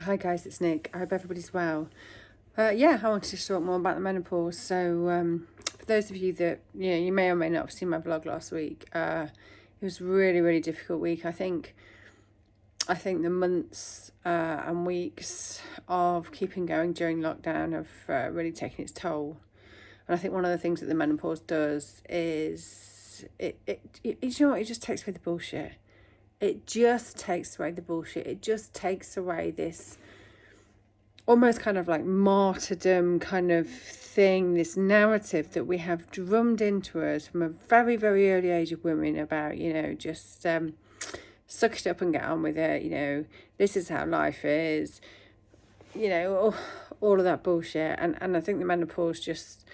Hi guys, it's Nick. I hope everybody's well. I wanted to talk more about the menopause. So, for those of you that you may or may not have seen my vlog last week, it was a really, really difficult week. I think the months and weeks of keeping going during lockdown have really taken its toll. And I think one of the things that the menopause does is it it just takes away the bullshit. It just takes away the bullshit. It just takes away this almost kind of like martyrdom kind of thing, this narrative that we have drummed into us from a very, very early age of women about, just suck it up and get on with it, this is how life is, all of that bullshit. And I think the menopause just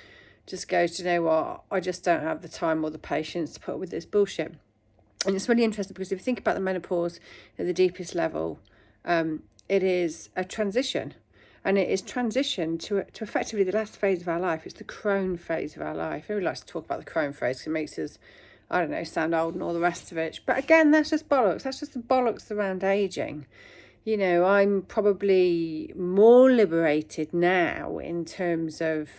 goes, you know what, I just don't have the time or the patience to put up with this bullshit. And it's really interesting because if you think about the menopause at the deepest level, it is a transition. And it is transition to effectively the last phase of our life. It's the crone phase of our life. Everybody likes to talk about the crone phase because it makes us, I don't know, sound old and all the rest of it. But again, that's just bollocks. That's just the bollocks around aging. I'm probably more liberated now in terms of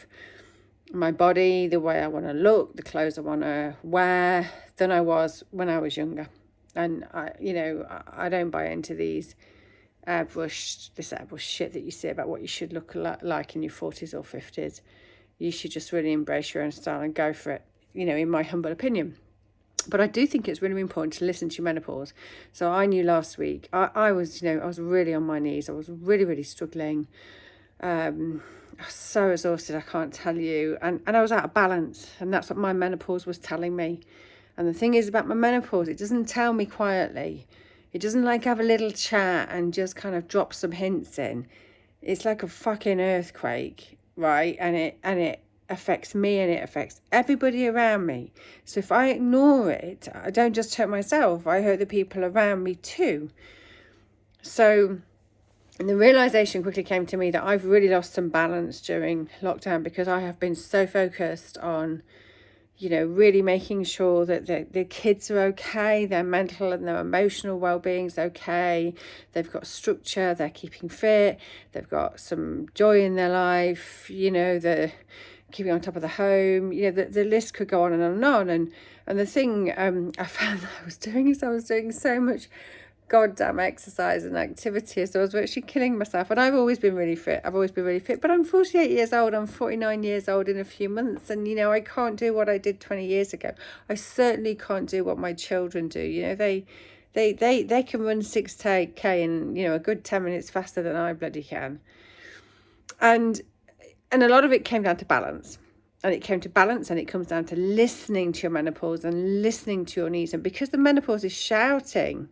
my body, the way I want to look, the clothes I want to wear, than I was when I was younger. And I don't buy into this airbrush shit that you see about what you should look like in your 40s or 50s. You should just really embrace your own style and go for it, in my humble opinion. But I do think it's really important to listen to your menopause. So I knew last week, I was really on my knees. I was really, really struggling. I was so exhausted, I can't tell you. And I was out of balance. And that's what my menopause was telling me. And the thing is about my menopause, it doesn't tell me quietly. It doesn't like have a little chat and just kind of drop some hints in. It's like a fucking earthquake, right? And it affects me and it affects everybody around me. So if I ignore it, I don't just hurt myself, I hurt the people around me too. So, and the realization quickly came to me that I've really lost some balance during lockdown because I have been so focused on really making sure that the kids are okay, their mental and their emotional well-being's okay, they've got structure, they're keeping fit, they've got some joy in their life, they're keeping on top of the home, the list could go on and on and on. And the thing I found that I was doing is I was doing so much goddamn exercise and activity, so I was actually killing myself. And I've always been really fit, but I'm 48 years old, I'm 49 years old in a few months, and I can't do what I did 20 years ago. I certainly can't do what my children do. They can run 6k in a good 10 minutes faster than I bloody can. And a lot of it came down to balance. And it comes down to listening to your menopause and listening to your needs. And because the menopause is shouting,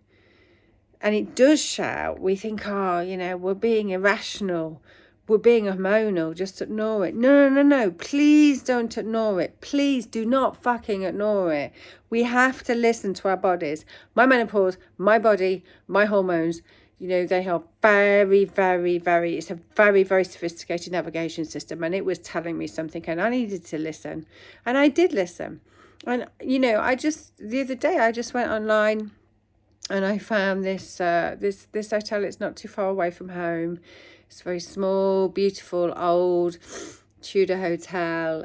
and it does shout, we think, we're being irrational, we're being hormonal, just ignore it. No, please don't ignore it. Please do not fucking ignore it. We have to listen to our bodies. My menopause, my body, my hormones, they are very, very, very, it's a very, very sophisticated navigation system, and it was telling me something, and I needed to listen. And I did listen. And, the other day, I just went online, and I found this hotel. It's not too far away from home. It's a very small, beautiful, old Tudor hotel,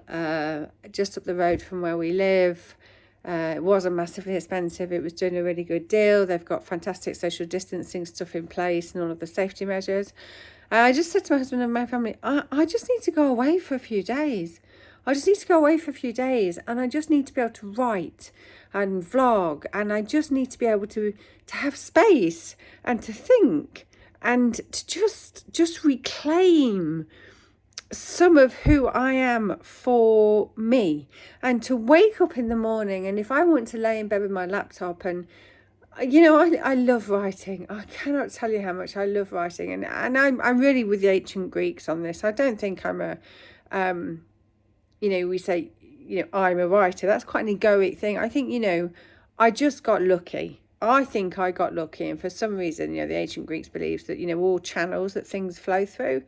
just up the road from where we live. It wasn't massively expensive. It was doing a really good deal. They've got fantastic social distancing stuff in place and all of the safety measures. I just said to my husband and my family, I just need to go away for a few days. I just need to go away for a few days, and I just need to be able to write and vlog, and I just need to be able to have space and to think and to just reclaim some of who I am for me, and to wake up in the morning, and if I want to lay in bed with my laptop and I love writing. I cannot tell you how much I love writing, and I'm really with the ancient Greeks on this. I don't think I'm a we say, I'm a writer. That's quite an egoic thing. I think, I just got lucky. I think I got lucky. And for some reason, the ancient Greeks believed that, all channels that things flow through.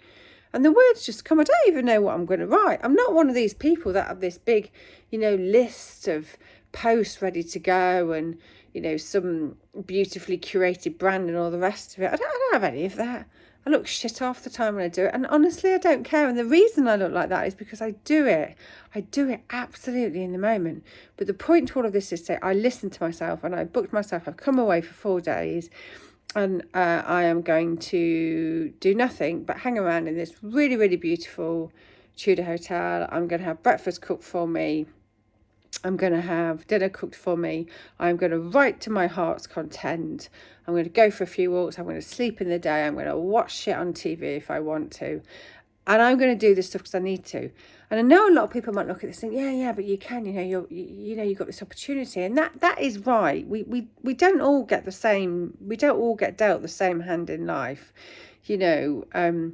And the words just come. I don't even know what I'm going to write. I'm not one of these people that have this big, list of posts ready to go. And, you know, some beautifully curated brand and all the rest of it. I don't have any of that. I look shit half the time when I do it. And honestly, I don't care. And the reason I look like that is because I do it. I do it absolutely in the moment. But the point to all of this is say I listen to myself and I booked myself. I've come away for 4 days and I am going to do nothing but hang around in this really, really beautiful Tudor hotel. I'm going to have breakfast cooked for me. I'm going to have dinner cooked for me. I'm going to write to my heart's content. I'm going to go for a few walks. I'm going to sleep in the day. I'm going to watch shit on TV if I want to. And I'm going to do this stuff because I need to. And I know a lot of people might look at this and think, yeah, but you can, you've got this opportunity. And that is right. We don't all get the same, we don't all get dealt the same hand in life, and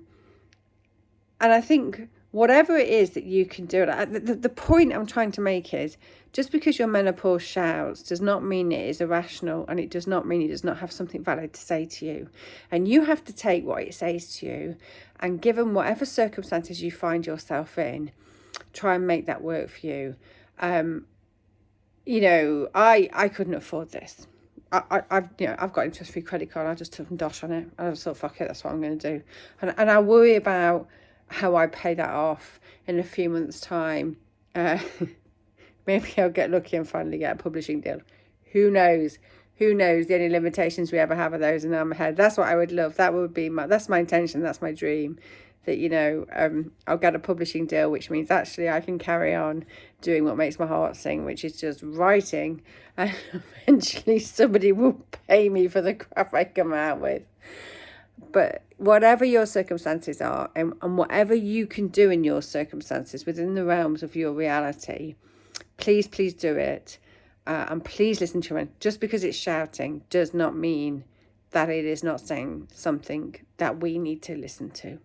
I think whatever it is that you can do, the point I'm trying to make is just because your menopause shouts does not mean it is irrational, and it does not mean it does not have something valid to say to you. And you have to take what it says to you and, given whatever circumstances you find yourself in, try and make that work for you. I couldn't afford this. I've got interest-free credit card. I just took some dosh on it. And I just thought, fuck it, that's what I'm going to do. And I worry about how I pay that off in a few months' time. Maybe I'll get lucky and finally get a publishing deal. Who knows? The only limitations we ever have are those in our head. That's what I would love. That would be that's my intention. That's my dream. That, I'll get a publishing deal, which means actually I can carry on doing what makes my heart sing, which is just writing. And eventually somebody will pay me for the crap I come out with. But whatever your circumstances are, and whatever you can do in your circumstances within the realms of your reality, please do it. And please listen to it. Just because it's shouting does not mean that it is not saying something that we need to listen to.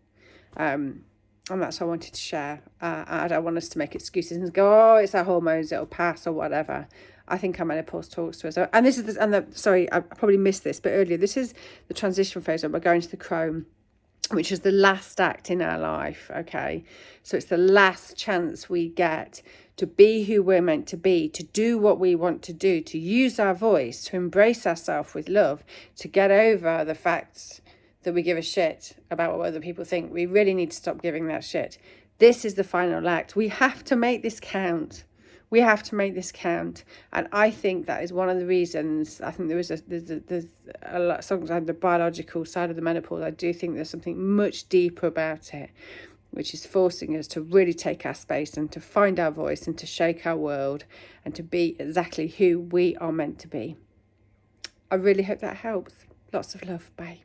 And that's what I wanted to share. I don't want us to make excuses and go, oh, it's our hormones, it'll pass or whatever. I think our menopause talks to us. And this is, sorry, I probably missed this, but earlier, this is the transition phase where we're going to the crone, which is the last act in our life, okay? So it's the last chance we get to be who we're meant to be, to do what we want to do, to use our voice, to embrace ourselves with love, to get over the fact that we give a shit about what other people think. We really need to stop giving that shit. This is the final act. We have to make this count. We have to make this count. And I think that is one of the reasons. I think there's a lot, sometimes the biological side of the menopause. I do think there's something much deeper about it, which is forcing us to really take our space and to find our voice and to shake our world and to be exactly who we are meant to be. I really hope that helps. Lots of love. Bye.